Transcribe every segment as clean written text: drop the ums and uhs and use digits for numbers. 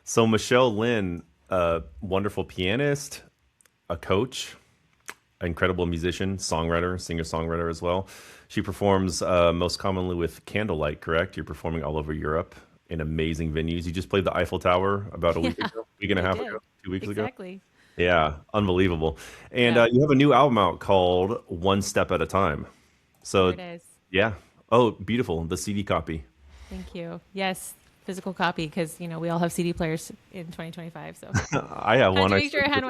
So Michelle Lynne, a wonderful pianist, a coach, incredible musician, songwriter, singer-songwriter as well. She performs most commonly with Candlelight, correct? You're performing all over Europe in amazing venues. You just played the Eiffel Tower about a Yeah, week ago, week and a I half ago, did. 2 weeks ago. Exactly. Yeah, unbelievable. And Yeah, you have a new album out called One Step at a Time. there So, it is. yeah. Oh, beautiful. The CD copy. Thank you. Yes, physical copy because we all have CD players in 2025. So I have had one. to I make sure still I had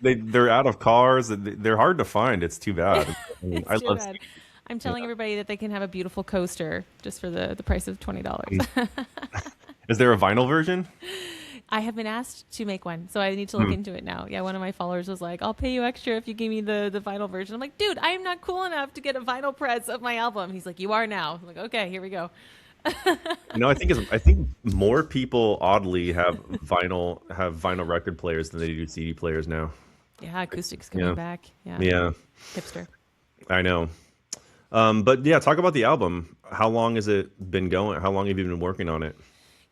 one. they're out of cars. They're hard to find. It's too bad. I mean, I It's too love bad. CDs. I'm Yeah. telling everybody that they can have a beautiful coaster just for the price of $20. Um, Is there a vinyl version? I have been asked to make one, so I need to look Hmm. into it now. Yeah, one of my followers was like, "I'll pay you extra if you give me the vinyl version." I'm like, "Dude, I am not cool enough to get a vinyl press of my album." He's like, "You are now." I'm like, "Okay, here we go." I think more people oddly have vinyl record players than they do CD players now. Yeah, acoustics coming Yeah, back. Yeah, yeah, hipster. I know. But yeah, talk about the album. How long has it been going? How long have you been working on it?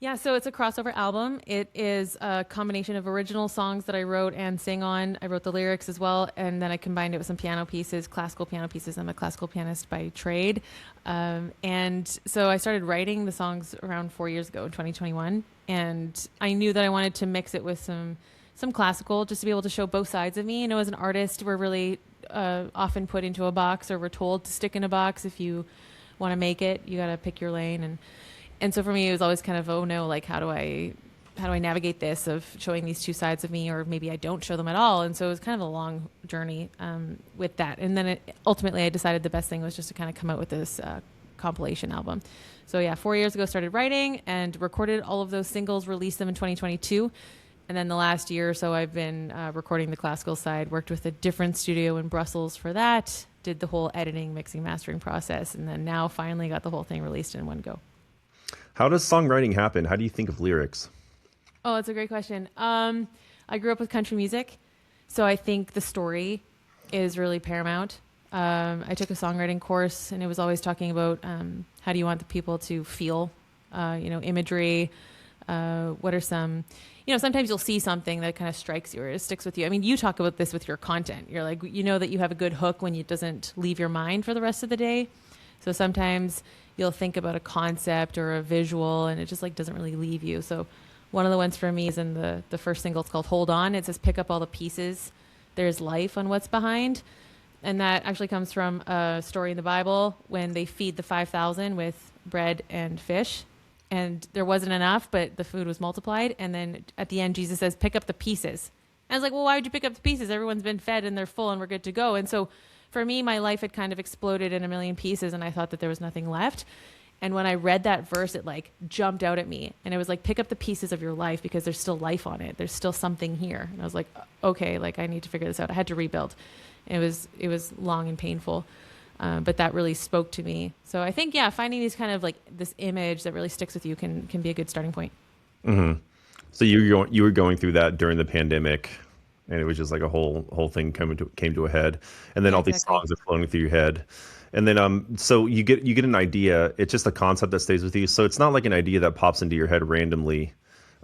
Yeah, so it's a crossover album. It is a combination of original songs that I wrote and sang on. I wrote the lyrics as well, and then I combined it with some piano pieces, classical piano pieces. I'm a classical pianist by trade. And so I started writing the songs around 4 years ago in 2021. And I knew that I wanted to mix it with some classical just to be able to show both sides of me. As an artist, we're really often put into a box or we're told to stick in a box. If you want to make it, you got to pick your lane. And so for me, it was always kind of, oh no, like how do I navigate this of showing these two sides of me, or maybe I don't show them at all. And so it was kind of a long journey with that. And then ultimately, I decided the best thing was just to kind of come out with this compilation album. So yeah, 4 years ago, started writing and recorded all of those singles, released them in 2022. And then the last year or so, I've been recording the classical side, worked with a different studio in Brussels for that, did the whole editing, mixing, mastering process, and then now finally got the whole thing released in one go. How does songwriting happen? How do you think of lyrics? Oh, that's a great question. I grew up with country music, so I think the story is really paramount. I took a songwriting course, and it was always talking about how do you want the people to feel, imagery. What are some, sometimes you'll see something that kind of strikes you or it sticks with you. I mean, you talk about this with your content. You're like, that you have a good hook when it doesn't leave your mind for the rest of the day. So sometimes you'll think about a concept or a visual and it just like doesn't really leave you. So one of the ones for me is in the first single. It's called Hold On. It says pick up all the pieces. There's life on what's behind. And that actually comes from a story in the Bible when they feed the 5,000 with bread and fish. And there wasn't enough, but the food was multiplied. And then at the end, Jesus says, pick up the pieces. And I was like, well, why would you pick up the pieces? Everyone's been fed and they're full and we're good to go. And so for me, my life had kind of exploded in a million pieces and I thought that there was nothing left. And when I read that verse, it like jumped out at me. And it was like, pick up the pieces of your life because there's still life on it. There's still something here. And I was like, okay, like I need to figure this out. I had to rebuild. And it was long and painful. But that really spoke to me. So I think, yeah, finding these kind of like this image that really sticks with you can be a good starting point. So you were going through that during the pandemic, and it was just like a whole thing came to a head, and then Yeah, all these exactly. songs are floating through your head, and then so you get an idea. It's just a concept that stays with you. So it's not like an idea that pops into your head randomly,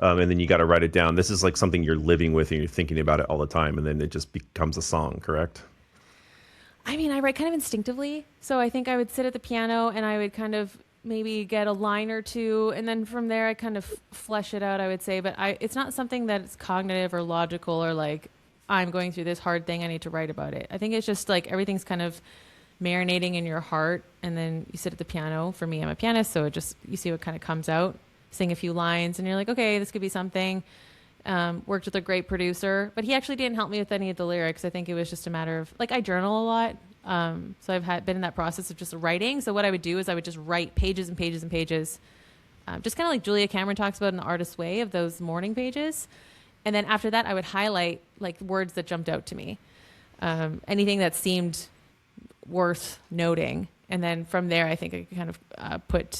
and then you got to write it down. This is like something you're living with and you're thinking about it all the time, and then it just becomes a song. Correct? I mean, I write kind of instinctively. So I think I would sit at the piano and I would kind of maybe get a line or two. And then from there, I kind of flesh it out, I would say. But it's not something that's cognitive or logical or like, I'm going through this hard thing. I need to write about it. I think it's just like everything's kind of marinating in your heart. And then you sit at the piano. For me, I'm a pianist. So you see what kind of comes out, sing a few lines, and you're like, okay, this could be something. Worked with a great producer, but he actually didn't help me with any of the lyrics. I think it was just a matter of like I journal a lot, so been in that process of just writing. So what I would do is I would just write pages and pages and pages, just kind of like Julia Cameron talks about in The Artist's Way of those morning pages, and then after that I would highlight like words that jumped out to me, anything that seemed worth noting, and then from there I think I could kind of put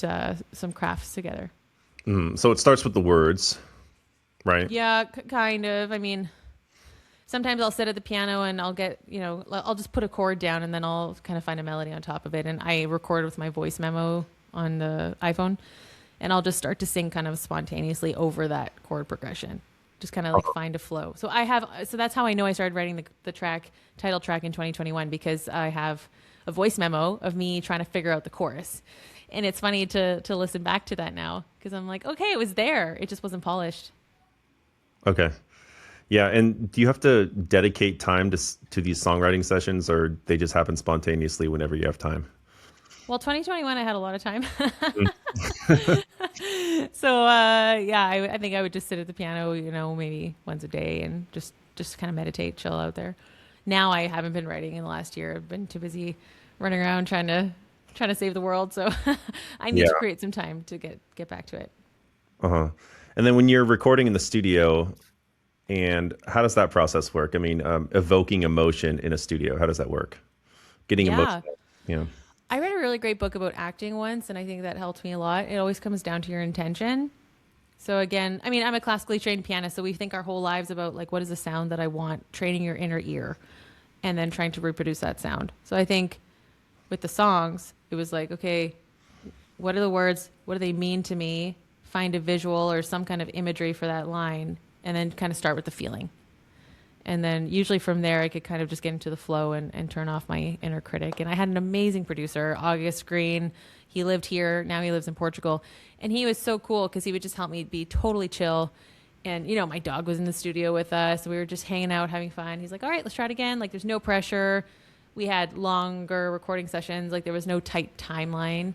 some crafts together. So it starts with the words, right? Yeah, kind of. I mean, sometimes I'll sit at the piano and I'll just put a chord down and then I'll kind of find a melody on top of it. And I record with my voice memo on the iPhone. and I'll just start to sing kind of spontaneously over that chord progression. Just kind of like find a flow. So that's how I know I started writing the title track in 2021, because I have a voice memo of me trying to figure out the chorus. And it's funny to listen back to that now, because I'm like, okay, it was there. It just wasn't polished. Okay. Yeah, and do you have to dedicate time to these songwriting sessions, or they just happen spontaneously whenever you have time? Well, 2021, I had a lot of time. Mm. So, yeah, I think I would just sit at the piano, maybe once a day and just kind of meditate, chill out there. Now I haven't been writing in the last year. I've been too busy running around trying to save the world. So I need Yeah. to create some time to get back to it. Uh-huh. And then when you're recording in the studio, and how does that process work? I mean, evoking emotion in a studio, how does that work? Getting Yeah. emotional. Yeah. I read a really great book about acting once, and I think that helped me a lot. It always comes down to your intention. So again, I mean, I'm a classically trained pianist, so we think our whole lives about like, what is the sound that I want, training your inner ear, and then trying to reproduce that sound. So I think with the songs, it was like, okay, what are the words? What do they mean to me? Find a visual or some kind of imagery for that line, and then kind of start with the feeling. And then usually from there, I could kind of just get into the flow and turn off my inner critic. And I had an amazing producer, August Green. He lived here. Now he lives in Portugal. And he was so cool because he would just help me be totally chill. And, my dog was in the studio with us. We were just hanging out, having fun. He's like, all right, let's try it again. Like, there's no pressure. We had longer recording sessions. Like, there was no tight timeline.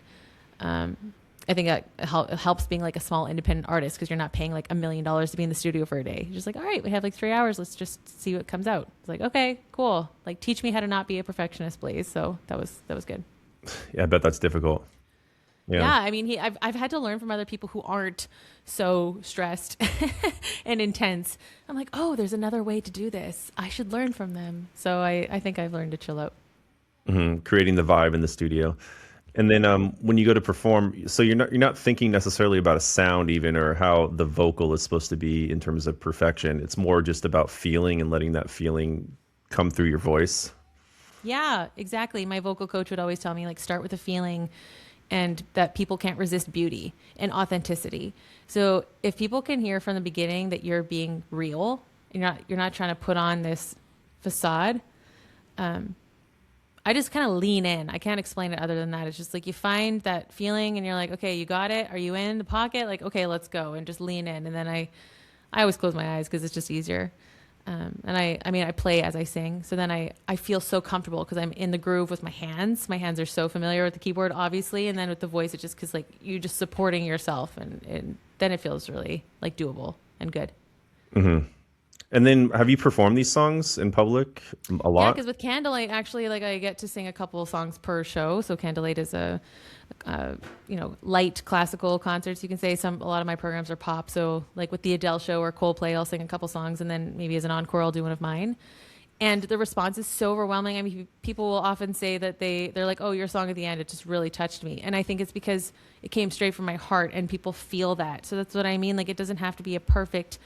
I think that helps being like a small independent artist, because you're not paying like $1 million to be in the studio for a day. You're just like, all right, we have like 3 hours. Let's just see what comes out. It's like, okay, cool. Like, teach me how to not be a perfectionist, please. So that was good. Yeah, I bet that's difficult. Yeah. Yeah. I mean, I've had to learn from other people who aren't so stressed and intense. I'm like, oh, there's another way to do this. I should learn from them. So I think I've learned to chill out. Creating the vibe in the studio. And then when you go to perform, so you're not thinking necessarily about a sound even, or how the vocal is supposed to be in terms of perfection. It's more just about feeling and letting that feeling come through your voice. Yeah, exactly. My vocal coach would always tell me, like, start with a feeling, and that people can't resist beauty and authenticity. So if people can hear from the beginning that you're being real, you're not trying to put on this facade. I just kind of lean in. I can't explain it other than that. It's just like you find that feeling and you're like, okay, you got it. Are you in the pocket? Like, okay, let's go, and just lean in. And then I always close my eyes because it's just easier. And I mean, I play as I sing. So then I feel so comfortable because I'm in the groove with my hands. My hands are so familiar with the keyboard, obviously. And then with the voice, it's just because like you're just supporting yourself, and then it feels really like doable and good. And then have you performed these songs in public a Yeah, lot? because with Candlelight, actually, like I get to sing a couple of songs per show. So Candlelight is a light classical concerts. You can say a lot of my programs are pop. So like with the Adele show or Coldplay, I'll sing a couple songs, and then maybe as an encore, I'll do one of mine. And the response is so overwhelming. I mean, people will often say that they're like, "Oh, your song at the end, it just really touched me." And I think it's because it came straight from my heart, and people feel that. So that's what I mean. Like, it doesn't have to be a perfect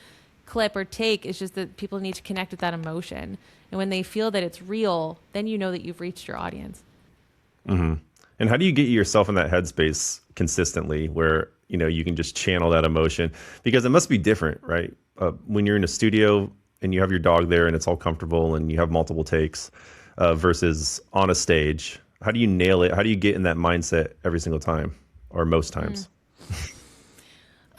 clip or take. It's just that people need to connect with that emotion, and when they feel that it's real, then you know that you've reached your audience. And how do you get yourself in that headspace consistently where, you can just channel that emotion? Because it must be different, right? When you're in a studio and you have your dog there and it's all comfortable and you have multiple takes versus on a stage. How do you nail it? How do you get in that mindset every single time, or most times?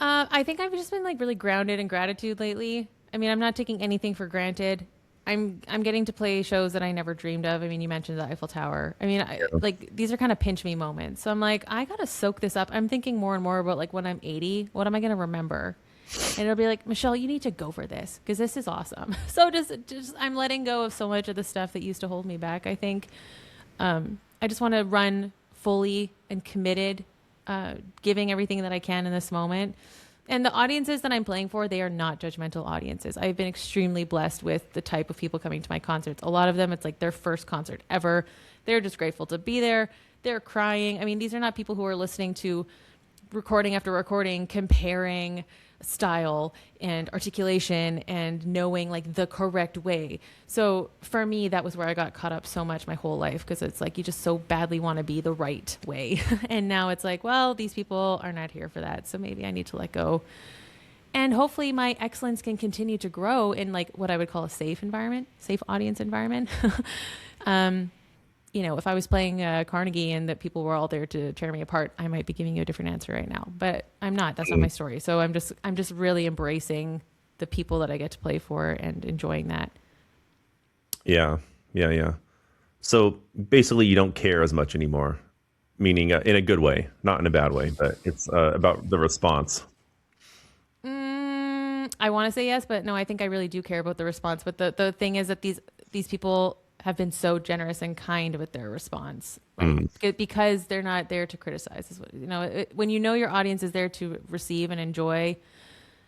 I think I've just been like really grounded in gratitude lately. I mean, I'm not taking anything for granted. I'm getting to play shows that I never dreamed of. I mean, you mentioned the Eiffel Tower. I mean, like these are kind of pinch me moments. So I'm like, I gotta soak this up. I'm thinking more and more about like when I'm 80, what am I gonna remember? And it'll be like, Michelle, you need to go for this because this is awesome. So just I'm letting go of so much of the stuff that used to hold me back. I think I just want to run fully and committed, giving everything that I can in this moment. And the audiences that I'm playing for, they are not judgmental audiences. I've been extremely blessed with the type of people coming to my concerts. A lot of them, it's like their first concert ever. They're just grateful to be there. They're crying. I mean, these are not people who are listening to recording after recording, comparing style and articulation and knowing like the correct way. So for me, that was where I got caught up so much my whole life, because it's like you just so badly want to be the right way. And now it's like, well, these people are not here for that. So maybe I need to let go. And hopefully my excellence can continue to grow in like what I would call a safe environment, safe audience environment. You know, if I was playing Carnegie and that people were all there to tear me apart, I might be giving you a different answer right now. But I'm not. That's not my story. So I'm just really embracing the people that I get to play for and enjoying that. Yeah. So basically, you don't care as much anymore, meaning in a good way, not in a bad way, but it's about the response. I want to say yes, but no, I think I really do care about the response. But the thing is that these people have been so generous and kind with their response, right? Because they're not there to criticize. You know, when you know your audience is there to receive and enjoy,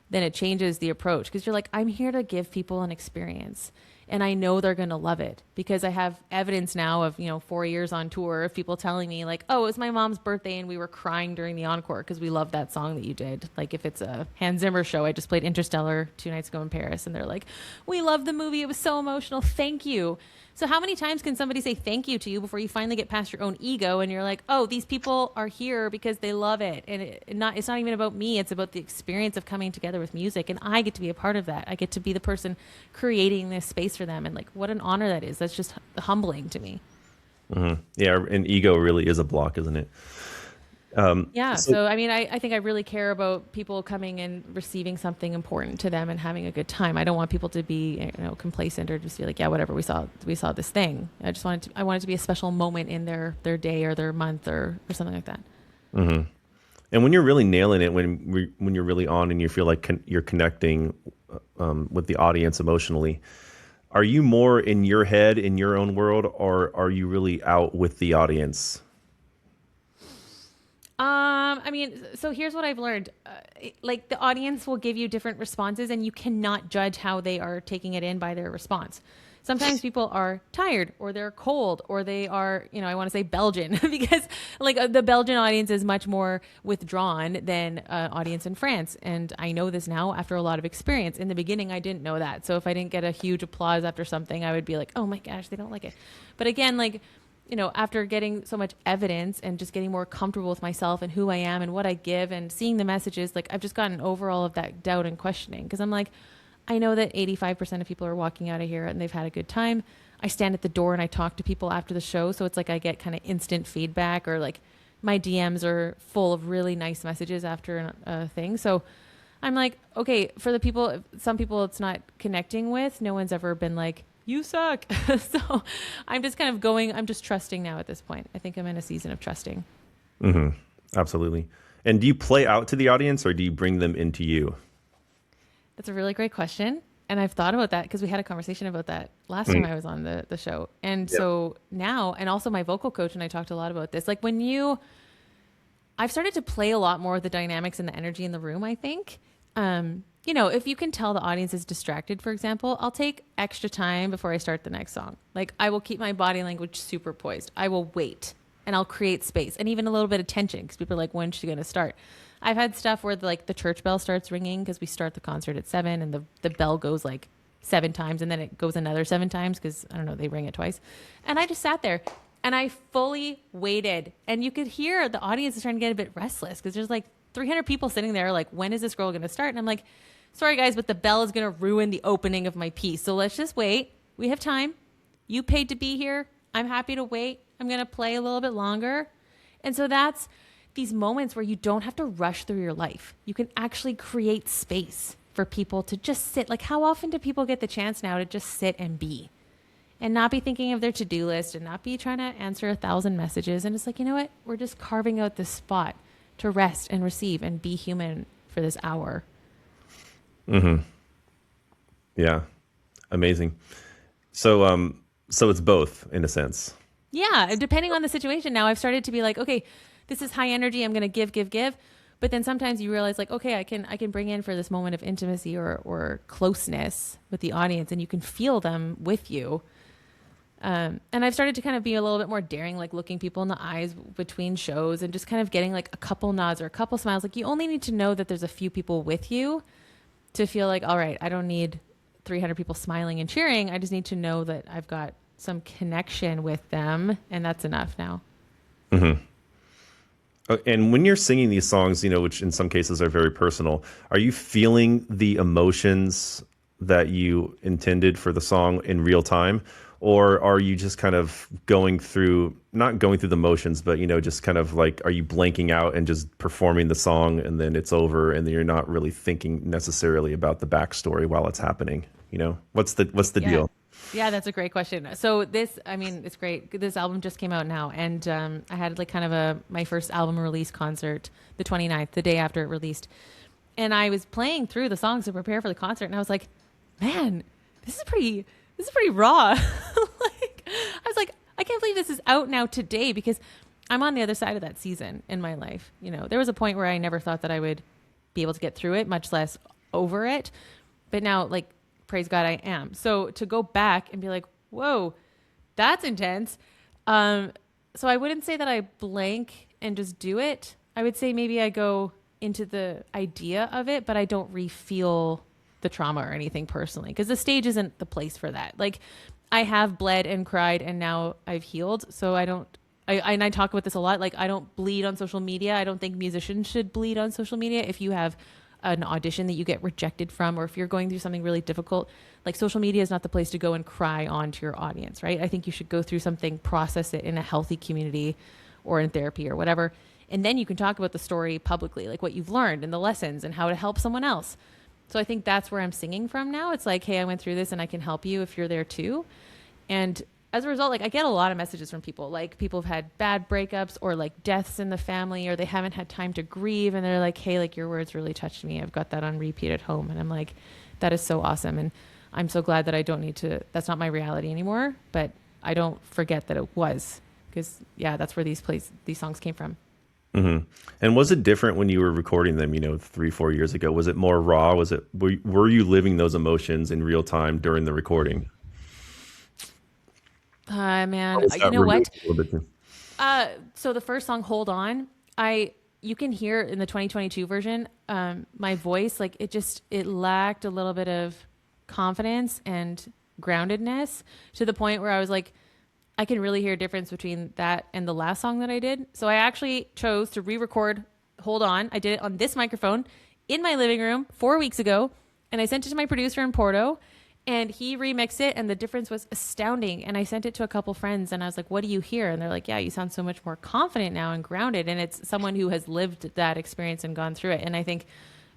then it changes the approach, because you're like, I'm here to give people an experience, and I know they're going to love it, because I have evidence now of, 4 years on tour of people telling me like, oh, it was my mom's birthday and we were crying during the encore because we love that song that you did. Like if it's a Hans Zimmer show, I just played Interstellar 2 nights ago in Paris, and they're like, we love the movie. It was so emotional. Thank you. So how many times can somebody say thank you to you before you finally get past your own ego and you're like, oh, these people are here because they love it. And it's not even about me. It's about the experience of coming together with music. And I get to be a part of that. I get to be the person creating this space for them. And like, what an honor that is. That's just humbling to me. Mm-hmm. Yeah. And ego really is a block, isn't it? Yeah. So, I mean, I think I really care about people coming and receiving something important to them and having a good time. I don't want people to be, complacent or just be like, yeah, whatever, we saw this thing. I want it to be a special moment in their day or their month or something like that. Mm-hmm. And when you're really nailing it, when you're really on and you feel like you're connecting with the audience emotionally, are you more in your head, in your own world, or are you really out with the audience? I mean, so here's what I've learned. Like the audience will give you different responses, and you cannot judge how they are taking it in by their response. Sometimes people are tired, or they're cold, or they are, I want to say Belgian, because like the Belgian audience is much more withdrawn than audience in France. And I know this now after a lot of experience. In the beginning, I didn't know that. So if I didn't get a huge applause after something, I would be like, oh my gosh, they don't like it. But again, like, after getting so much evidence and just getting more comfortable with myself and who I am and what I give and seeing the messages, like I've just gotten over all of that doubt and questioning, because I'm like, I know that 85% of people are walking out of here and they've had a good time. I stand at the door and I talk to people after the show. So it's like I get kind of instant feedback, or like my DMs are full of really nice messages after a thing. So I'm like, okay, for the people, some people it's not connecting with, no one's ever been like, you suck. So I'm just I'm just trusting now at this point. I think I'm in a season of trusting. Mm-hmm. Absolutely. And do you play out to the audience, or do you bring them into you? That's a really great question. And I've thought about that because we had a conversation about that last time I was on the show. And so now, and also my vocal coach and I talked a lot about this. Like I've started to play a lot more of the dynamics and the energy in the room, I think. If you can tell the audience is distracted, for example, I'll take extra time before I start the next song. Like I will keep my body language super poised. I will wait and I'll create space and even a little bit of tension, because people are like, when's she going to start? I've had stuff where the church bell starts ringing, because we start the concert at 7 and the bell goes like 7 times and then it goes another 7 times because, I don't know, they ring it twice. And I just sat there and I fully waited, and you could hear the audience is trying to get a bit restless because there's like 300 people sitting there like, when is this girl going to start? And I'm like, sorry guys, but the bell is going to ruin the opening of my piece. So let's just wait. We have time. You paid to be here. I'm happy to wait. I'm going to play a little bit longer. And so that's these moments where you don't have to rush through your life. You can actually create space for people to just sit. Like, how often do people get the chance now to just sit and be and not be thinking of their to-do list and not be trying to answer 1,000 messages? And it's like, you know what? We're just carving out this spot to rest and receive and be human for this hour. Mm-hmm. Yeah. Amazing. So it's both in a sense. Yeah. Depending on the situation now, I've started to be like, okay, this is high energy. I'm going to give. But then sometimes you realize like, okay, I can bring in for this moment of intimacy or closeness with the audience, and you can feel them with you. And I've started to kind of be a little bit more daring, like looking people in the eyes between shows and just kind of getting like a couple nods or a couple smiles. Like you only need to know that there's a few people with you to feel like, all right, I don't need 300 people smiling and cheering. I just need to know that I've got some connection with them, and that's enough now. And when you're singing these songs, which in some cases are very personal, are you feeling the emotions that you intended for the song in real time? Or are you just kind of not going through the motions, but, just kind of like, are you blanking out and just performing the song and then it's over and then you're not really thinking necessarily about the backstory while it's happening? What's the Yeah. deal? Yeah, that's a great question. So it's great. This album just came out now, and I had like kind of my first album release concert, the 29th, the day after it released. And I was playing through the songs to prepare for the concert, and I was like, man, this is pretty raw. Like, I was like, I can't believe this is out now today, because I'm on the other side of that season in my life. There was a point where I never thought that I would be able to get through it, much less over it. But now, like, praise God, I am. So to go back and be like, whoa, that's intense. So I wouldn't say that I blank and just do it. I would say maybe I go into the idea of it, but I don't re-feel the trauma or anything personally, because the stage isn't the place for that. Like, I have bled and cried, and now I've healed. So I talk about this a lot. Like, I don't bleed on social media. I don't think musicians should bleed on social media. If you have an audition that you get rejected from, or if you're going through something really difficult, like, social media is not the place to go and cry onto your audience, right? I think you should go through something, process it in a healthy community or in therapy or whatever. And then you can talk about the story publicly, like what you've learned and the lessons and how to help someone else. So I think that's where I'm singing from now. It's like, hey, I went through this and I can help you if you're there too. And as a result, like, I get a lot of messages from people, like people have had bad breakups or like deaths in the family, or they haven't had time to grieve. And they're like, hey, like, your words really touched me. I've got that on repeat at home. And I'm like, that is so awesome. And I'm so glad that I don't need to, that's not my reality anymore, but I don't forget that it was, because yeah, that's where these songs came from. Mm-hmm. And was it different when you were recording them, 3-4 years ago? Was it more raw? Were you living those emotions in real time during the recording? Man, you know what? So the first song, Hold On, you can hear in the 2022 version, my voice, like, it lacked a little bit of confidence and groundedness, to the point where I was like, I can really hear a difference between that and the last song that I did. So I actually chose to re-record Hold On. I did it on this microphone in my living room 4 weeks ago, and I sent it to my producer in Porto, and he remixed it, and the difference was astounding. And I sent it to a couple friends, and I was like, what do you hear? And they're like, yeah, you sound so much more confident now and grounded. And it's someone who has lived that experience and gone through it. And I think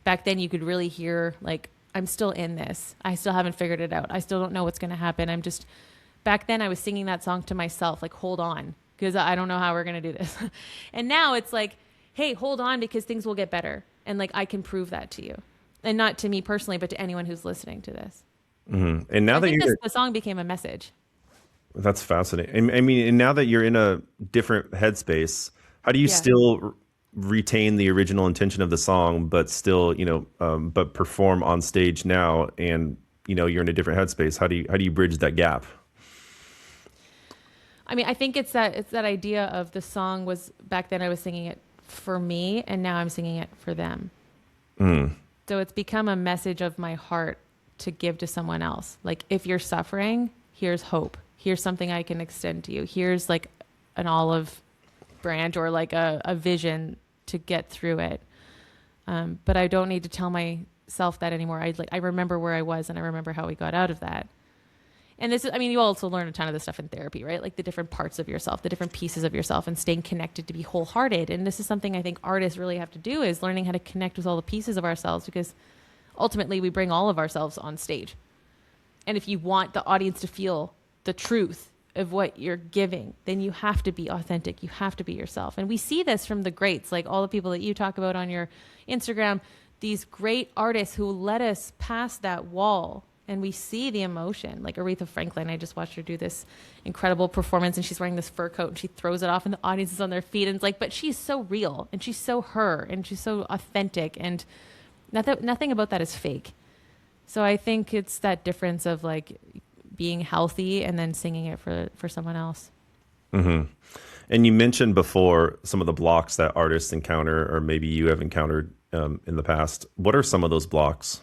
back then you could really hear, like, I'm still in this. I still haven't figured it out. I still don't know what's going to happen. Back then I was singing that song to myself, like, hold on, because I don't know how we're going to do this. And now it's like, hey, hold on, because things will get better. And like, I can prove that to you, and not to me personally, but to anyone who's listening to this. Mm-hmm. And now the song became a message. That's fascinating. I mean, and now that you're in a different headspace, how do you still retain the original intention of the song, but still, but perform on stage now, and, you're in a different headspace? How do you bridge that gap? I mean, I think it's that idea of the song was, back then I was singing it for me, and now I'm singing it for them. So it's become a message of my heart to give to someone else. Like, if you're suffering, here's hope. Here's something I can extend to you. Here's like an olive branch, or like a vision to get through it. But I don't need to tell myself that anymore. I remember where I was, and I remember how we got out of that. And this is, I mean, you also learn a ton of this stuff in therapy, right? Like the different parts of yourself, the different pieces of yourself, and staying connected to be wholehearted. And this is something I think artists really have to do, is learning how to connect with all the pieces of ourselves, because ultimately we bring all of ourselves on stage. And if you want the audience to feel the truth of what you're giving, then you have to be authentic. You have to be yourself. And we see this from the greats, like all the people that you talk about on your Instagram, these great artists who let us pass that wall. And we see the emotion, like Aretha Franklin. I just watched her do this incredible performance, and she's wearing this fur coat, and she throws it off, and the audience is on their feet. And it's like, but she's so real, and she's so her, and she's so authentic, and nothing about that is fake. So I think it's that difference of like being healthy and then singing it for someone else. And you mentioned before some of the blocks that artists encounter, or maybe you have encountered in the past. What are some of those blocks?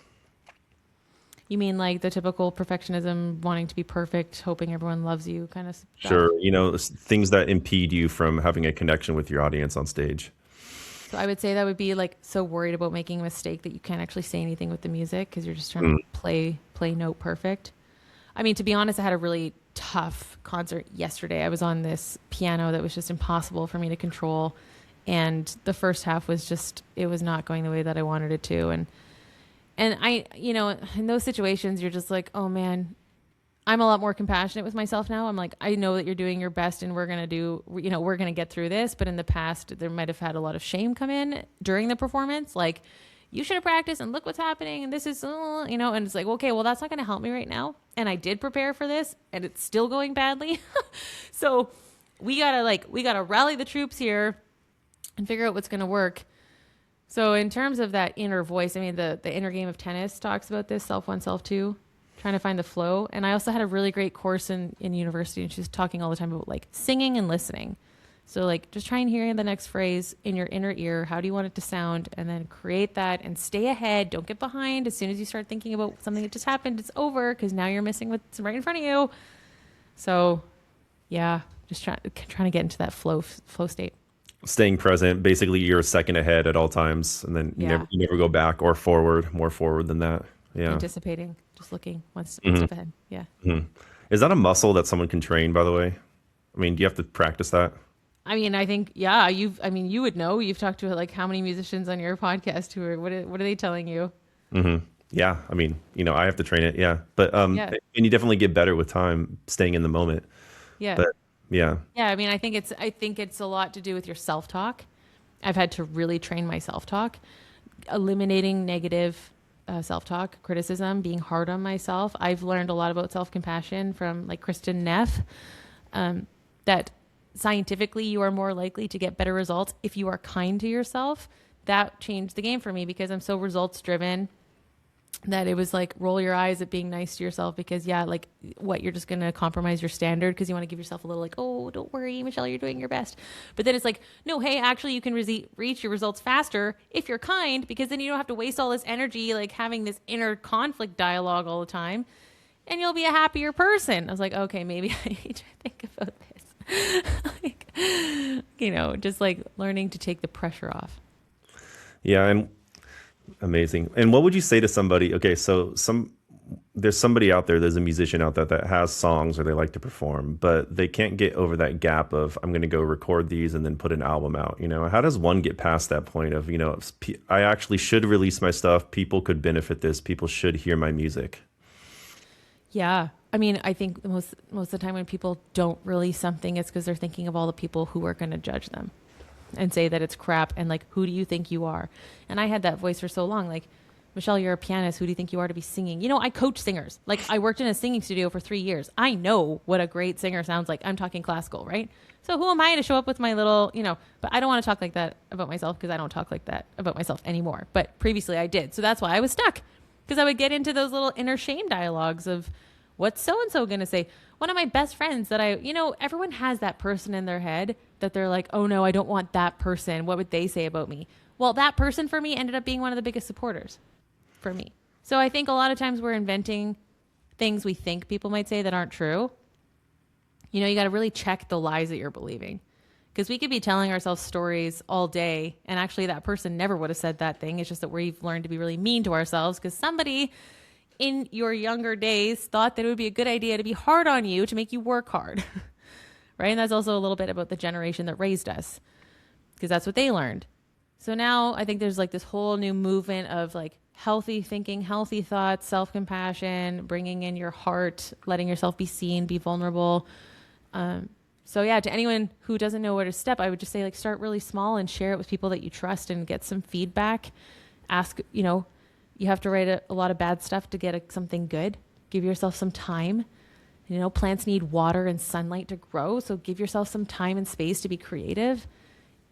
You mean like the typical perfectionism, wanting to be perfect, hoping everyone loves you kind of stuff? Sure, things that impede you from having a connection with your audience on stage. So I would say that would be like so worried about making a mistake that you can't actually say anything with the music because you're just trying to play note perfect. I mean, to be honest, I had a really tough concert yesterday. I was on this piano that was just impossible for me to control. And the first half was just, it was not going the way that I wanted it to. And I, in those situations, you're just like, oh man, I'm a lot more compassionate with myself now. I'm like, I know that you're doing your best and we're going to we're going to get through this. But in the past, there might have had a lot of shame come in during the performance. Like, you should have practiced and look what's happening. And this is, and it's like, okay, well, that's not going to help me right now. And I did prepare for this and it's still going badly. So we gotta rally the troops here and figure out what's going to work. So in terms of that inner voice, I mean, the inner game of tennis talks about this, self one, self two, trying to find the flow. And I also had a really great course in university, and she's talking all the time about like singing and listening. So like just try and hear the next phrase in your inner ear. How do you want it to sound? And then create that and stay ahead. Don't get behind. As soon as you start thinking about something that just happened, it's over because now you're missing what's right in front of you. So yeah, just trying to get into that flow state. Staying present, basically you're a second ahead at all times, and then Yeah. you never go back or forward, more forward than that. Yeah. Anticipating, just looking one step ahead. Yeah. Is that a muscle that someone can train, by the way? I mean, do you have to practice that? I mean, I think, yeah, you would know. You've talked to like how many musicians on your podcast who are, what are they telling you? Yeah. I mean, I have to train it. Yeah. But, Yeah. and you definitely get better with time staying in the moment. Yeah. But yeah. Yeah. I mean, I think it's a lot to do with your self-talk. I've had to really train my self-talk, eliminating negative self-talk, criticism, being hard on myself. I've learned a lot about self-compassion from like Kristen Neff, that scientifically you are more likely to get better results if you are kind to yourself. That changed the game for me because I'm so results driven that it was like roll your eyes at being nice to yourself because like what, you're just going to compromise your standard because you want to give yourself a little like, oh, don't worry, Michelle, you're doing your best. But then it's like, no, hey, actually you can reach your results faster if you're kind, because then you don't have to waste all this energy like having this inner conflict dialogue all the time, and you'll be a happier person. I was like, okay, maybe I need to think about this. Like, just like learning to take the pressure off. Yeah. And amazing. And what would you say to somebody? Okay, so there's somebody out there, there's a musician out there that has songs or they like to perform, but they can't get over that gap of I'm going to go record these and then put an album out. How does one get past that point of I actually should release my stuff. People could benefit this. People should hear my music. Yeah. I mean, I think most of the time when people don't release something, it's because they're thinking of all the people who are going to judge them and say that it's crap and like, who do you think you are? And I had that voice for so long, like, Michelle, you're a pianist. Who do you think you are to be singing? I coach singers. Like, I worked in a singing studio for 3 years. I know what a great singer sounds like. I'm talking classical, right? So who am I to show up with my little, but I don't want to talk like that about myself because I don't talk like that about myself anymore. But previously I did. So that's why I was stuck, because I would get into those little inner shame dialogues of what's so-and-so going to say. One of my best friends that everyone has that person in their head that they're like, oh no, I don't want that person. What would they say about me? Well, that person for me ended up being one of the biggest supporters for me. So I think a lot of times we're inventing things we think people might say that aren't true. You got to really check the lies that you're believing, because we could be telling ourselves stories all day and actually that person never would have said that thing. It's just that we've learned to be really mean to ourselves because somebody in your younger days thought that it would be a good idea to be hard on you to make you work hard. Right? And that's also a little bit about the generation that raised us, because that's what they learned. So now I think there's like this whole new movement of like healthy thinking, healthy thoughts, self-compassion, bringing in your heart, letting yourself be seen, be vulnerable. So yeah, to anyone who doesn't know where to step, I would just say like start really small and share it with people that you trust and get some feedback. Ask, you have to write a lot of bad stuff to get something good. Give yourself some time. Plants need water and sunlight to grow. So give yourself some time and space to be creative.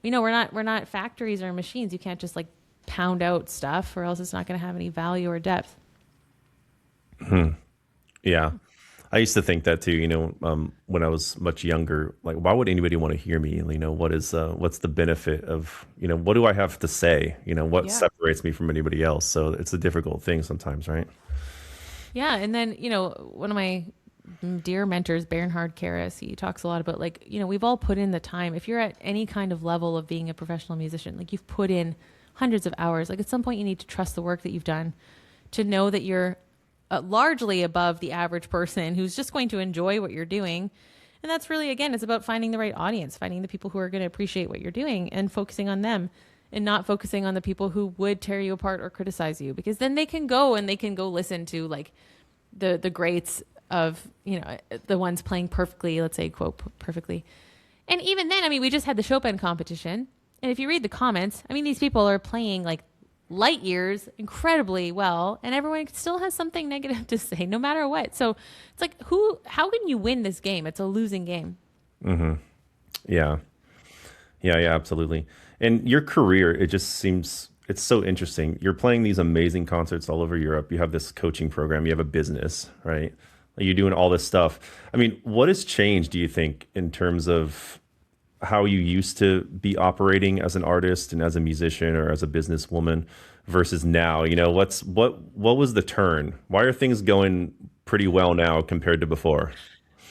We're not factories or machines. You can't just like pound out stuff or else it's not going to have any value or depth. Yeah. I used to think that too, when I was much younger. Like, why would anybody want to hear me? What's the benefit of, what do I have to say? What Yeah. separates me from anybody else? So it's a difficult thing sometimes, right? Yeah. And then, one of my dear mentors, Bernhard Karras, he talks a lot about like, we've all put in the time. If you're at any kind of level of being a professional musician, like you've put in hundreds of hours, like at some point you need to trust the work that you've done to know that you're largely above the average person who's just going to enjoy what you're doing. And that's really, again, it's about finding the right audience, finding the people who are going to appreciate what you're doing and focusing on them and not focusing on the people who would tear you apart or criticize you, because then they can go listen to like the greats of, the ones playing perfectly, let's say, quote, perfectly. And even then, I mean, we just had the Chopin competition. And if you read the comments, I mean, these people are playing like light years incredibly well, and everyone still has something negative to say no matter what. So it's like, how can you win this game? It's a losing game. Yeah. Yeah, absolutely. And your career, it just seems it's so interesting. You're playing these amazing concerts all over Europe. You have this coaching program, you have a business, right? You're doing all this stuff. I mean, what has changed, do you think, in terms of how you used to be operating as an artist and as a musician or as a businesswoman versus now? What was the turn? Why are things going pretty well now compared to before?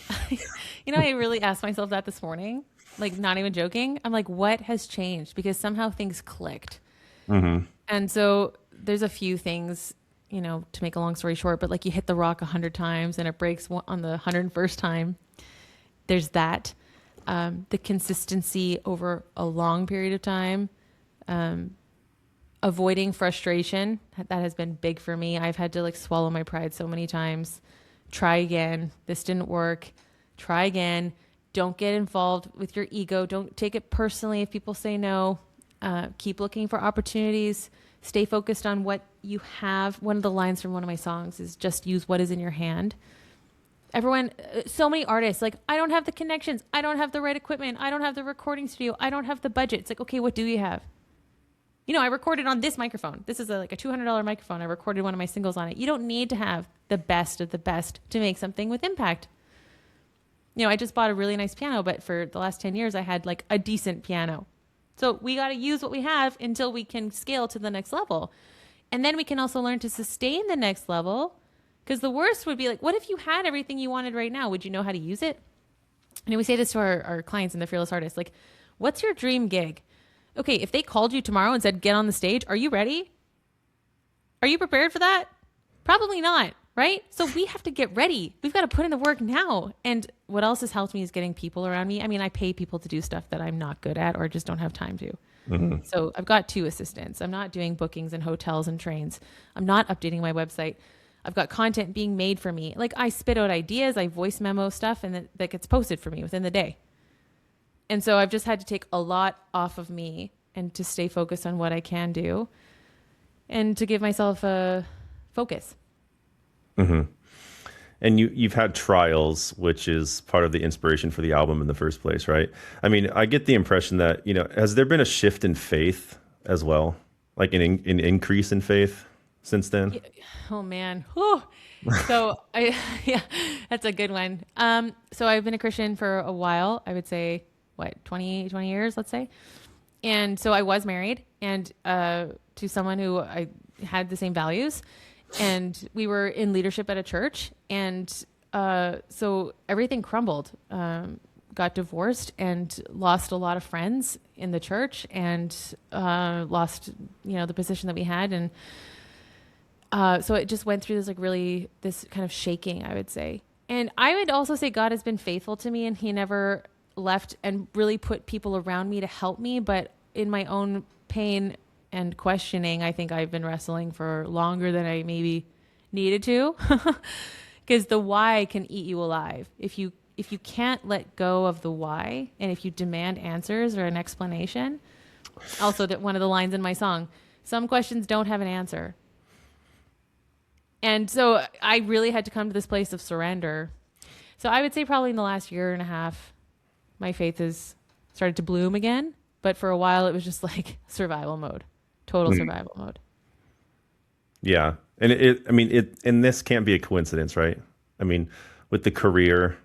I really asked myself that this morning, like not even joking. I'm like, what has changed? Because somehow things clicked. And so there's a few things, to make a long story short, but like you hit the rock 100 times and it breaks on the 101st time. There's that. The consistency over a long period of time, avoiding frustration. That has been big for me. I've had to like swallow my pride so many times. Try again. This didn't work. Try again. Don't get involved with your ego. Don't take it personally if people say no. Keep looking for opportunities. Stay focused on what you have. One of the lines from one of my songs is just use what is in your hand. Everyone, so many artists, like, I don't have the connections. I don't have the right equipment. I don't have the recording studio. I don't have the budget. It's like, okay, what do you have? I recorded on this microphone. This is like a $200 microphone. I recorded one of my singles on it. You don't need to have the best of the best to make something with impact. I just bought a really nice piano, but for the last 10 years, I had like a decent piano. So we got to use what we have until we can scale to the next level. And then we can also learn to sustain the next level. Because the worst would be like, what if you had everything you wanted right now? Would you know how to use it? And we say this to our clients and the fearless artists, like, what's your dream gig? Okay, if they called you tomorrow and said, get on the stage, are you ready? Are you prepared for that? Probably not, right? So we have to get ready. We've got to put in the work now. And what else has helped me is getting people around me. I mean, I pay people to do stuff that I'm not good at or just don't have time to. So I've got 2 assistants. I'm not doing bookings in hotels and trains. I'm not updating my website. I've got content being made for me. Like, I spit out ideas, I voice memo stuff, and that gets posted for me within the day. And so I've just had to take a lot off of me and to stay focused on what I can do and to give myself a focus. And you've had trials, which is part of the inspiration for the album in the first place, right? I mean, I get the impression that, has there been a shift in faith as well? Like an increase in faith since then? Yeah. Oh man. Whew. Yeah, that's a good one. So I've been a Christian for a while. I would say, 20 years, let's say. And so I was married and, to someone who I had the same values, and we were in leadership at a church. And, so everything crumbled, got divorced and lost a lot of friends in the church and, lost, the position that we had. And, so it just went through this kind of shaking, I would say. And I would also say God has been faithful to me, and he never left and really put people around me to help me. But in my own pain and questioning, I think I've been wrestling for longer than I maybe needed to, because the why can eat you alive. If you can't let go of the why, and if you demand answers or an explanation, also that one of the lines in my song, some questions don't have an answer. And so I really had to come to this place of surrender. So I would say probably in the last year and a half, my faith has started to bloom again. But for a while, it was just like survival mode, total survival mode. Yeah. And and this can't be a coincidence, right? I mean, with the career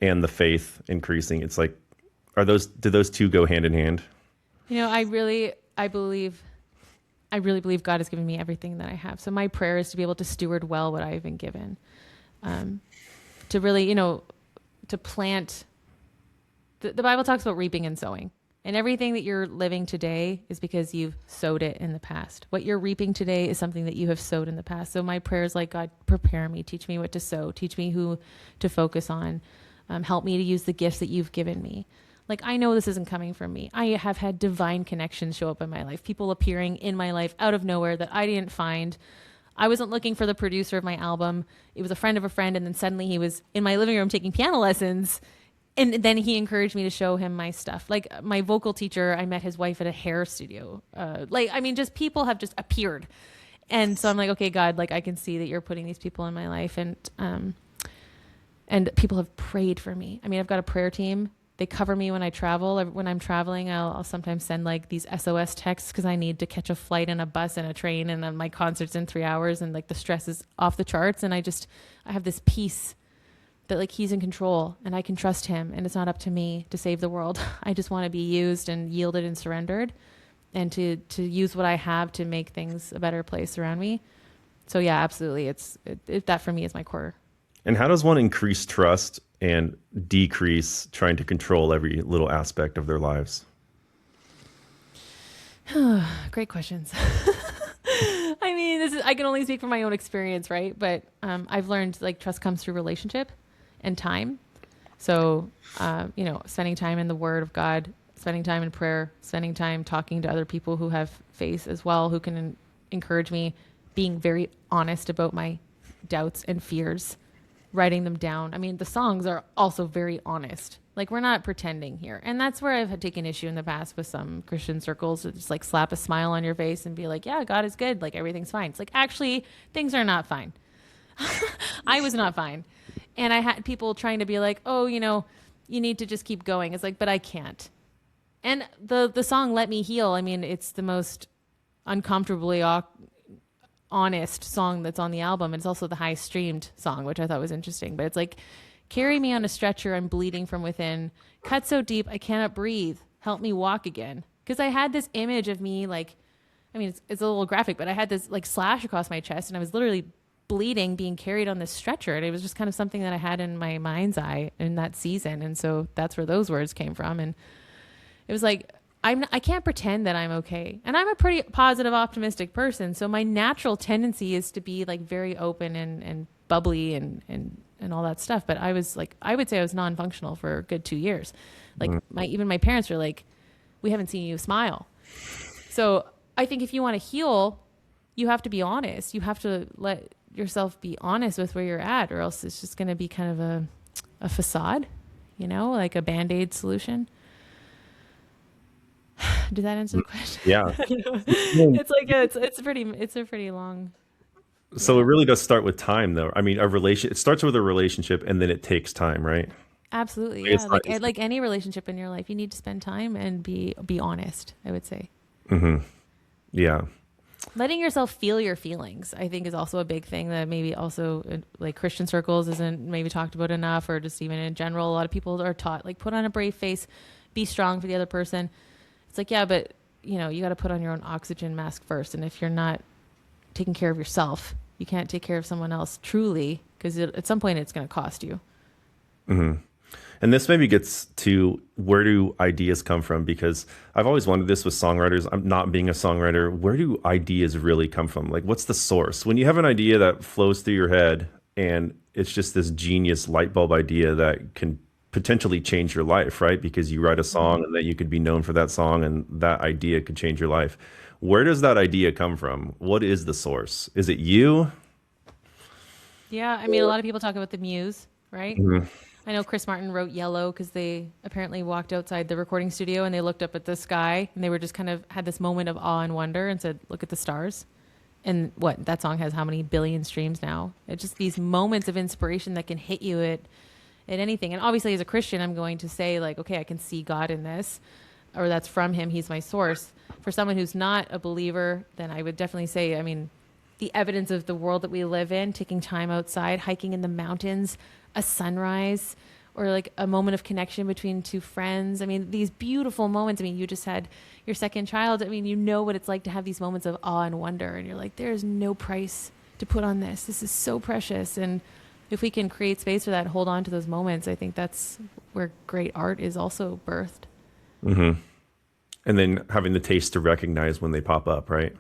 and the faith increasing, it's like, do those two go hand in hand? You know, I really believe God has given me everything that I have. So my prayer is to be able to steward well what I've been given. To really, to plant. The Bible talks about reaping and sowing. And everything that you're living today is because you've sowed it in the past. What you're reaping today is something that you have sowed in the past. So my prayer is like, God, prepare me, teach me what to sow, teach me who to focus on, help me to use the gifts that you've given me. Like, I know this isn't coming from me. I have had divine connections show up in my life, people appearing in my life out of nowhere that I didn't find. I wasn't looking for the producer of my album. It was a friend of a friend. And then suddenly he was in my living room taking piano lessons. And then he encouraged me to show him my stuff. Like my vocal teacher, I met his wife at a hair studio. Just people have just appeared. And so I'm like, okay, God, like I can see that you're putting these people in my life. And people have prayed for me. I mean, I've got a prayer team. They cover me when I travel. When I'm traveling, I'll sometimes send like these SOS texts because I need to catch a flight and a bus and a train. And then my concert's in 3 hours and like the stress is off the charts. And I have this peace that like he's in control and I can trust him and it's not up to me to save the world. I just want to be used and yielded and surrendered and to use what I have to make things a better place around me. So yeah, absolutely. That for me is my core. And how does one increase trust and decrease trying to control every little aspect of their lives? Great questions. I mean, I can only speak from my own experience, right? But I've learned like trust comes through relationship and time. So, spending time in the Word of God, spending time in prayer, spending time talking to other people who have faith as well, who can encourage me, being very honest about my doubts and fears, writing them down. I mean, the songs are also very honest. Like we're not pretending here. And that's where I've taken issue in the past with some Christian circles to just like slap a smile on your face and be like, yeah, God is good. Like everything's fine. It's like, actually things are not fine. I was not fine. And I had people trying to be like, oh, you need to just keep going. It's like, but I can't. And the song Let Me Heal, I mean, it's the most uncomfortably honest song that's on the album. It's also the highest streamed song, which I thought was interesting. But it's like, carry me on a stretcher, I'm bleeding from within. Cut so deep, I cannot breathe. Help me walk again. Because I had this image of me, like, I mean, it's a little graphic, but I had this like slash across my chest and I was literally bleeding, being carried on this stretcher. And it was just kind of something that I had in my mind's eye in that season. And so that's where those words came from. And it was like, I can't pretend that I'm okay. And I'm a pretty positive, optimistic person. So my natural tendency is to be like very open and bubbly and all that stuff. But I was like, I would say I was non-functional for a good 2 years. Like even my parents were like, we haven't seen you smile. So I think if you want to heal, you have to be honest. You have to let yourself be honest with where you're at, or else it's just going to be kind of a facade, like a Band-Aid solution. Did that answer the question? Yeah. It's like it's a pretty long. So it really does start with time, though. I mean, it starts with a relationship, and then it takes time, right? Absolutely, It's yeah. not- Like any relationship in your life, you need to spend time and be honest. I would say. Yeah. Letting yourself feel your feelings, I think, is also a big thing that maybe also like Christian circles isn't maybe talked about enough, or just even in general, a lot of people are taught like put on a brave face, be strong for the other person. It's like, yeah, but you got to put on your own oxygen mask first. And if you're not taking care of yourself, you can't take care of someone else truly, because at some point it's going to cost you. And this maybe gets to where do ideas come from? Because I've always wondered this with songwriters. I'm not being a songwriter. Where do ideas really come from? Like, what's the source? When you have an idea that flows through your head and it's just this genius light bulb idea that can potentially change your life, right? Because you write a song and that you could be known for that song and that idea could change your life. Where does that idea come from? What is the source? Is it you? Yeah, I mean, a lot of people talk about the muse, right? I know Chris Martin wrote Yellow because they apparently walked outside the recording studio and they looked up at the sky and they were just kind of had this moment of awe and wonder and said, look at the stars. And that song has how many billion streams now? It's just these moments of inspiration that can hit you at anything. And obviously as a Christian, I'm going to say like, okay, I can see God in this, or that's from him. He's my source. For someone who's not a believer, then I would definitely say, I mean, the evidence of the world that we live in, taking time outside, hiking in the mountains, a sunrise, or like a moment of connection between two friends. I mean, these beautiful moments. I mean, you just had your second child. I mean, you know what it's like to have these moments of awe and wonder. And you're like, there's no price to put on this. This is so precious. And if we can create space for that, hold on to those moments, I think that's where great art is also birthed. Mm-hmm. And then having the taste to recognize when they pop up, right?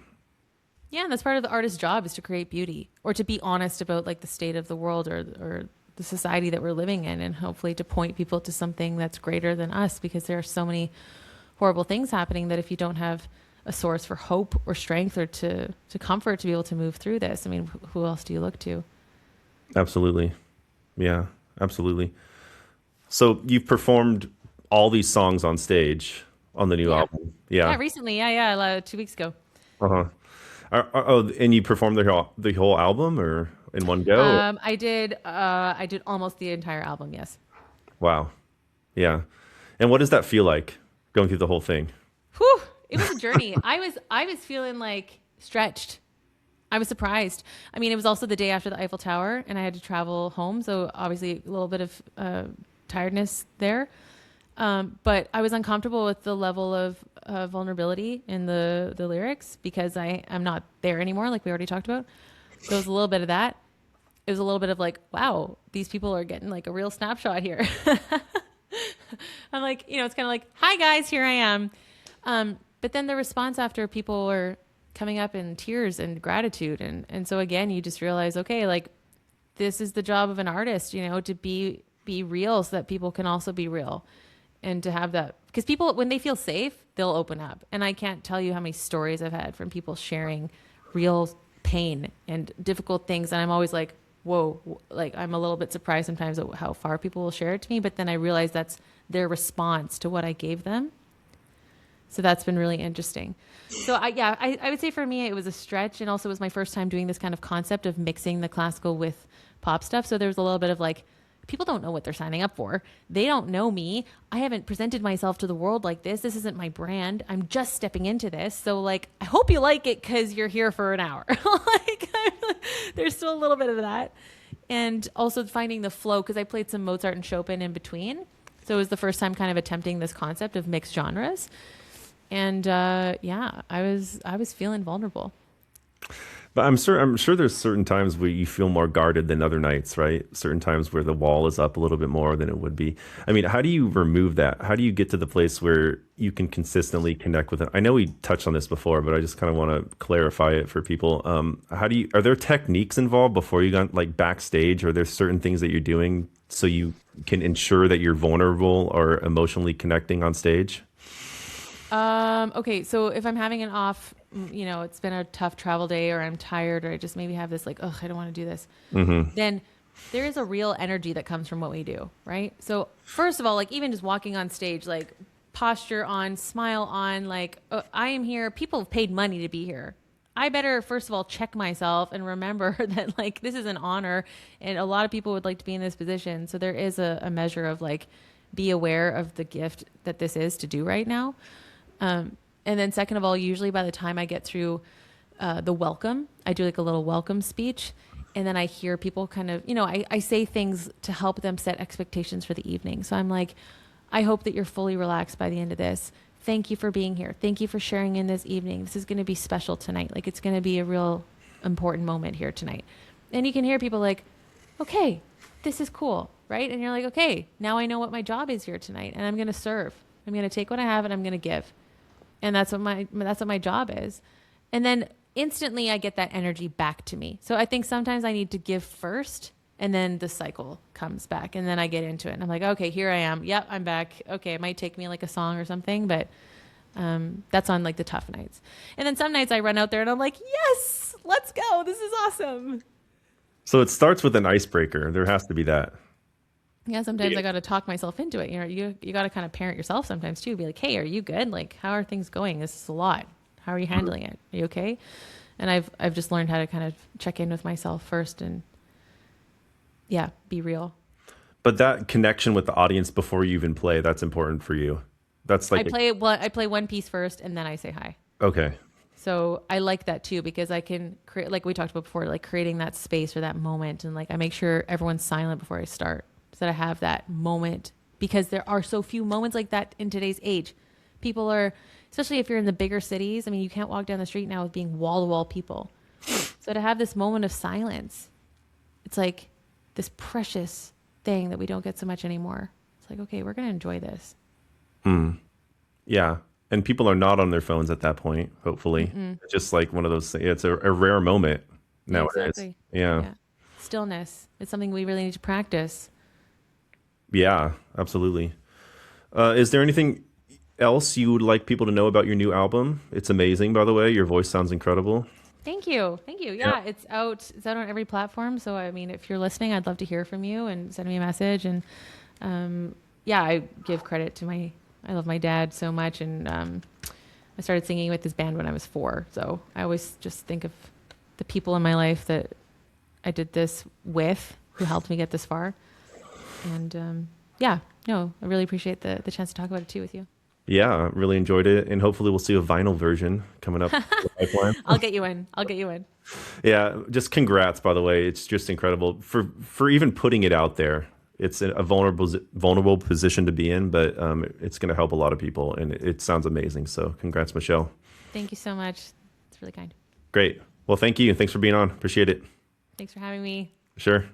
Yeah, and that's part of the artist's job is to create beauty or to be honest about like the state of the world or the society that we're living in, and hopefully to point people to something that's greater than us, because there are so many horrible things happening that if you don't have a source for hope or strength or to comfort to be able to move through this, I mean, who else do you look to? Absolutely. Yeah, absolutely. So you've performed all these songs on stage on the new Yeah. album. Yeah, Yeah. recently. Yeah, 2 weeks ago. Uh-huh. Oh, and you performed the whole album or in one go? Or? I did almost the entire album, yes. Wow. Yeah. And what does that feel like going through the whole thing? Whew, it was a journey. I was feeling like stretched. I was surprised. I mean, it was also the day after the Eiffel Tower, and I had to travel home, so obviously a little bit of tiredness there. But I was uncomfortable with the level of vulnerability in the lyrics because I'm not there anymore, like we already talked about. So it was a little bit of that. It was a little bit of like, wow, these people are getting like a real snapshot here. I'm like, it's kind of like, hi guys, here I am. But then the response after, people were coming up in tears and gratitude. And so again, you just realize, okay, like this is the job of an artist, to be real so that people can also be real. And to have that, because people, when they feel safe, they'll open up. And I can't tell you how many stories I've had from people sharing real pain and difficult things. And I'm always like, whoa, like I'm a little bit surprised sometimes at how far people will share it to me. But then I realize that's their response to what I gave them. So that's been really interesting. So I would say for me, it was a stretch. And also it was my first time doing this kind of concept of mixing the classical with pop stuff. So there was a little bit of like, people don't know what they're signing up for. They don't know me. I haven't presented myself to the world like this. This isn't my brand. I'm just stepping into this. So like, I hope you like it because you're here for an hour. There's still a little bit of that. And also finding the flow, because I played some Mozart and Chopin in between. So it was the first time kind of attempting this concept of mixed genres. And I was feeling vulnerable. But I'm sure there's certain times where you feel more guarded than other nights, right? Certain times where the wall is up a little bit more than it would be. I mean, how do you remove that? How do you get to the place where you can consistently connect with it? I know we touched on this before, but I just kind of want to clarify it for people. Are there techniques involved before you got like backstage? Or there's certain things that you're doing so you can ensure that you're vulnerable or emotionally connecting on stage? Okay, so if I'm having an off, it's been a tough travel day, or I'm tired, or I just maybe have this like, I don't want to do this, then there is a real energy that comes from what we do, right? So first of all, like even just walking on stage, like posture on, smile on, like I am here. People have paid money to be here. I better, first of all, check myself and remember that like this is an honor, and a lot of people would like to be in this position. So there is a measure of like, be aware of the gift that this is to do right now. And then second of all, usually by the time I get through the welcome, I do like a little welcome speech. And then I hear people kind of, I say things to help them set expectations for the evening. So I'm like, I hope that you're fully relaxed by the end of this. Thank you for being here. Thank you for sharing in this evening. This is going to be special tonight. Like it's going to be a real important moment here tonight. And you can hear people like, okay, this is cool, right? And you're like, okay, now I know what my job is here tonight, and I'm going to serve. I'm going to take what I have and I'm going to give. And that's what my job is. And then instantly I get that energy back to me. So I think sometimes I need to give first, and then the cycle comes back, and then I get into it. And I'm like, okay, here I am. Yep, I'm back. Okay, it might take me like a song or something, but that's on like the tough nights. And then some nights I run out there and I'm like, yes, let's go. This is awesome. So it starts with an icebreaker. There has to be that. Yeah, sometimes I got to talk myself into it. You got to kind of parent yourself sometimes too. Be like, hey, are you good? Like, how are things going? This is a lot. How are you handling it? Are you okay? And I've just learned how to kind of check in with myself first and be real. But that connection with the audience before you even play, that's important for you. That's like I play one piece first and then I say hi. Okay. So I like that too, because I can create, like we talked about before, like creating that space or that moment. And like I make sure everyone's silent before I start so that I have that moment, because there are so few moments like that in today's age. People are, especially if you're in the bigger cities, I mean, you can't walk down the street now with being wall to wall people. So to have this moment of silence, it's like this precious thing that we don't get so much anymore. It's like, okay, we're going to enjoy this. Yeah. And people are not on their phones at that point, hopefully. It's just like one of those things. It's a rare moment Yeah, nowadays. exactly. Yeah. Yeah. Stillness. It's something we really need to practice. Yeah, absolutely. Is there anything else you would like people to know about your new album? It's amazing, by the way. Your voice sounds incredible. Thank you. Thank you. Yeah. Yeah, it's out. It's out on every platform. So I mean, if you're listening, I'd love to hear from you and send me a message. And yeah, I give credit to I love my dad so much, and I started singing with his band when I was 4. So I always just think of the people in my life that I did this with, who helped me get this far. And yeah, no, I really appreciate the chance to talk about it too with you. Yeah, really enjoyed it. And hopefully we'll see a vinyl version coming up in the pipeline. I'll get you in. I'll get you in. Yeah, just congrats, by the way. It's just incredible for even putting it out there. It's a vulnerable position to be in, but it's going to help a lot of people, and it sounds amazing. So congrats, Michelle. Thank you so much. It's really kind. Great. Well, thank you. Thanks for being on. Appreciate it. Thanks for having me. Sure.